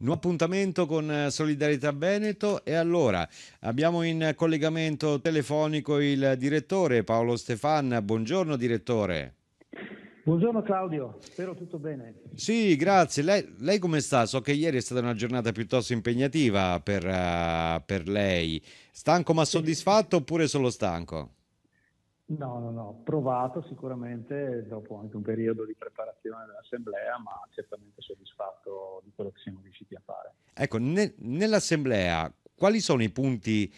Nuovo appuntamento con Solidarietà Veneto e allora abbiamo in collegamento telefonico il direttore Paolo Stefan. Buongiorno direttore. Buongiorno Claudio, spero tutto bene. Sì, grazie. Lei come sta? So che ieri è stata una giornata piuttosto impegnativa per lei. Stanco ma Sì, soddisfatto oppure solo stanco? no, provato sicuramente dopo anche un periodo di preparazione dell'assemblea, ma certamente soddisfatto di quello che siamo riusciti a fare. Ecco, nell'assemblea quali sono i punti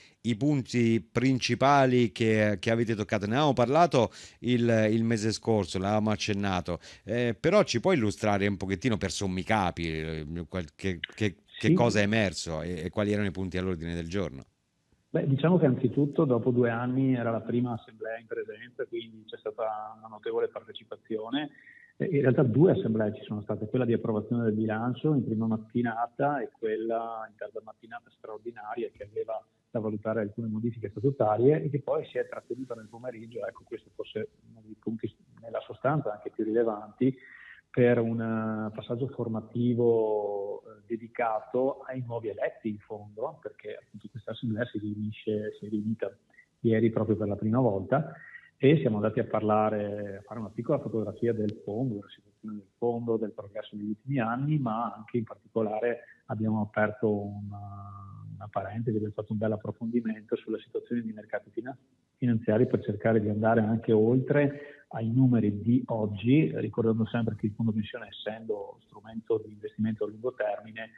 principali che avete toccato? Ne avevamo parlato il mese scorso, l'avevamo accennato, però ci puoi illustrare un pochettino per sommi capi che cosa è Sì, emerso e quali erano i punti all'ordine del giorno? beh, diciamo che anzitutto dopo 2 anni era la prima assemblea in presenza, quindi c'è stata una notevole partecipazione. In realtà due assemblee ci sono state, quella di approvazione del bilancio in prima mattinata e quella in tarda mattinata straordinaria che aveva da valutare alcune modifiche statutarie e che poi si è trattenuta nel pomeriggio. Ecco, questo forse uno dei punti nella sostanza anche più rilevanti per un passaggio formativo dedicato ai nuovi eletti in fondo, perché appunto questa assemblea si è riunita ieri proprio per la prima volta e siamo andati a parlare, a fare una piccola fotografia del fondo, della situazione del fondo, del progresso degli ultimi anni, ma anche in particolare abbiamo aperto una parentesi, abbiamo fatto un bel approfondimento sulla situazione dei mercati finanziari per cercare di andare anche oltre ai numeri di oggi, ricordando sempre che il fondo pensione, essendo strumento di investimento a lungo termine,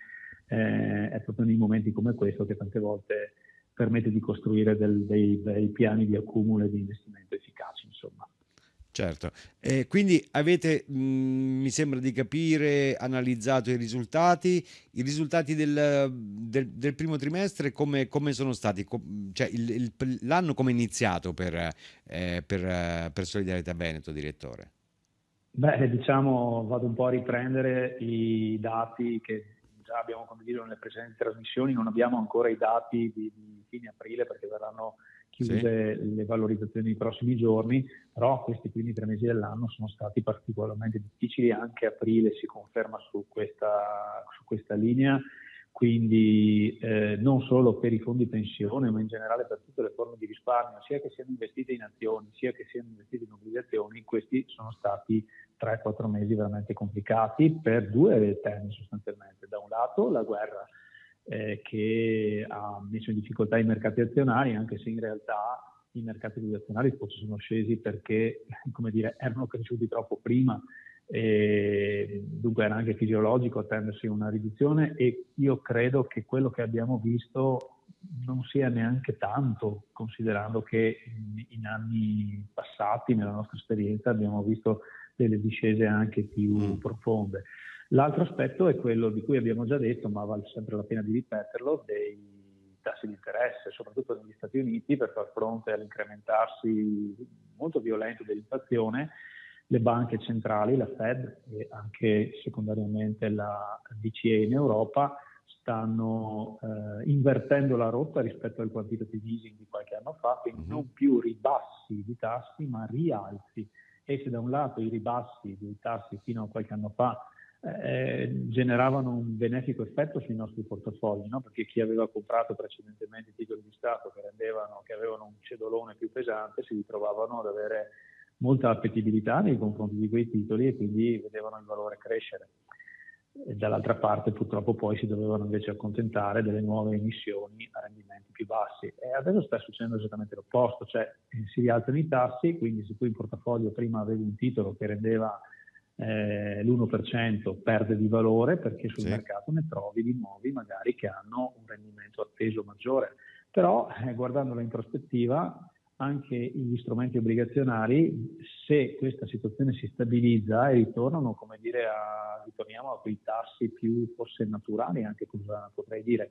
è proprio nei momenti come questo che tante volte permette di costruire dei piani di accumulo e di investimento efficaci, insomma. Certo, e quindi avete, mi sembra di capire, analizzato i risultati del primo trimestre come sono stati, cioè l'anno come è iniziato per Solidarietà Veneto, direttore? Beh, diciamo, vado un po' a riprendere i dati che già abbiamo condiviso nelle precedenti trasmissioni, non abbiamo ancora i dati di fine aprile perché verranno Sì? chiuse le valorizzazioni nei prossimi giorni, però questi primi 3 mesi dell'anno sono stati particolarmente difficili, anche aprile si conferma su questa linea, quindi non solo per i fondi pensione, ma in generale per tutte le forme di risparmio, sia che siano investite in azioni, sia che siano investite in obbligazioni, questi sono stati 3-4 mesi veramente complicati per due temi sostanzialmente. Da un lato la guerra che ha messo in difficoltà i mercati azionari, anche se in realtà i mercati obbligazionari forse sono scesi perché, come dire, erano cresciuti troppo prima e dunque era anche fisiologico attendersi una riduzione e io credo che quello che abbiamo visto non sia neanche tanto, considerando che in anni passati, nella nostra esperienza, abbiamo visto delle discese anche più Mm. profonde. L'altro aspetto è quello di cui abbiamo già detto, ma vale sempre la pena di ripeterlo, dei tassi di interesse, soprattutto negli Stati Uniti, per far fronte all'incrementarsi molto violento dell'inflazione. Le banche centrali, la Fed e anche secondariamente la BCE in Europa, stanno invertendo la rotta rispetto al quantitative easing di qualche anno fa, quindi Mhm. non più ribassi di tassi, ma rialzi. E se da un lato i ribassi dei tassi fino a qualche anno fa generavano un benefico effetto sui nostri portafogli, no? Perché chi aveva comprato precedentemente titoli di Stato che avevano un cedolone più pesante si ritrovavano ad avere molta appetibilità nei confronti di quei titoli e quindi vedevano il valore crescere. E dall'altra parte purtroppo poi si dovevano invece accontentare delle nuove emissioni a rendimenti più bassi. E adesso sta succedendo esattamente l'opposto, cioè si rialzano i tassi, quindi se tu in portafoglio prima avevi un titolo che rendeva l'1% perde di valore perché sul Sì? mercato ne trovi di nuovi magari che hanno un rendimento atteso maggiore. Però guardandola in prospettiva, anche gli strumenti obbligazionari, se questa situazione si stabilizza e ritornano, come dire, ritorniamo a quei tassi più forse naturali, anche cosa potrei dire,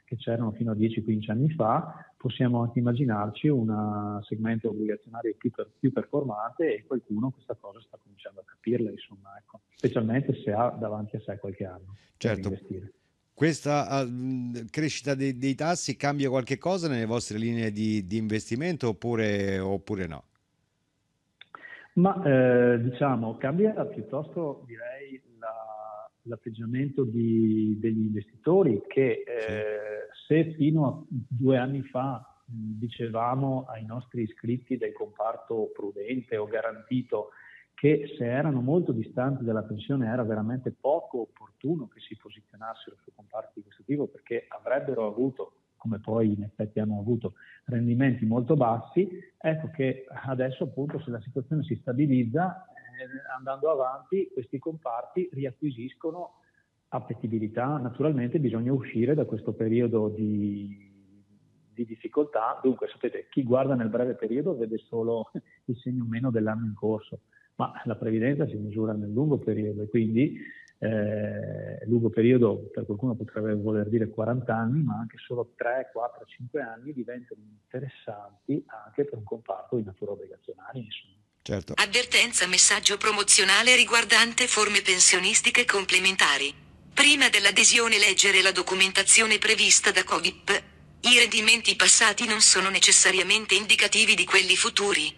che c'erano fino a 10-15 anni fa, possiamo anche immaginarci un segmento obbligazionario più performante e qualcuno questa cosa sta cominciando a capirla, insomma, ecco, specialmente se ha davanti a sé qualche anno per Certo, investire. questa crescita dei tassi cambia qualche cosa nelle vostre linee di investimento oppure no? Ma diciamo, cambia piuttosto direi l'atteggiamento degli investitori che se fino a 2 anni fa dicevamo ai nostri iscritti del comparto prudente o garantito che se erano molto distanti dalla pensione era veramente poco opportuno che si posizionassero su comparti di questo tipo, perché avrebbero avuto, come poi in effetti hanno avuto, rendimenti molto bassi. Ecco che adesso appunto, se la situazione si stabilizza, andando avanti questi comparti riacquisiscono appetibilità. Naturalmente bisogna uscire da questo periodo di difficoltà. Dunque sapete, chi guarda nel breve periodo vede solo il segno meno dell'anno in corso, ma la previdenza si misura nel lungo periodo, e quindi lungo periodo per qualcuno potrebbe voler dire 40 anni, ma anche solo 3, 4, 5 anni diventano interessanti anche per un comparto di natura obbligazionaria, insomma. Certo. Avvertenza, messaggio promozionale riguardante forme pensionistiche complementari. Prima dell'adesione leggere la documentazione prevista da COVIP. I rendimenti passati non sono necessariamente indicativi di quelli futuri.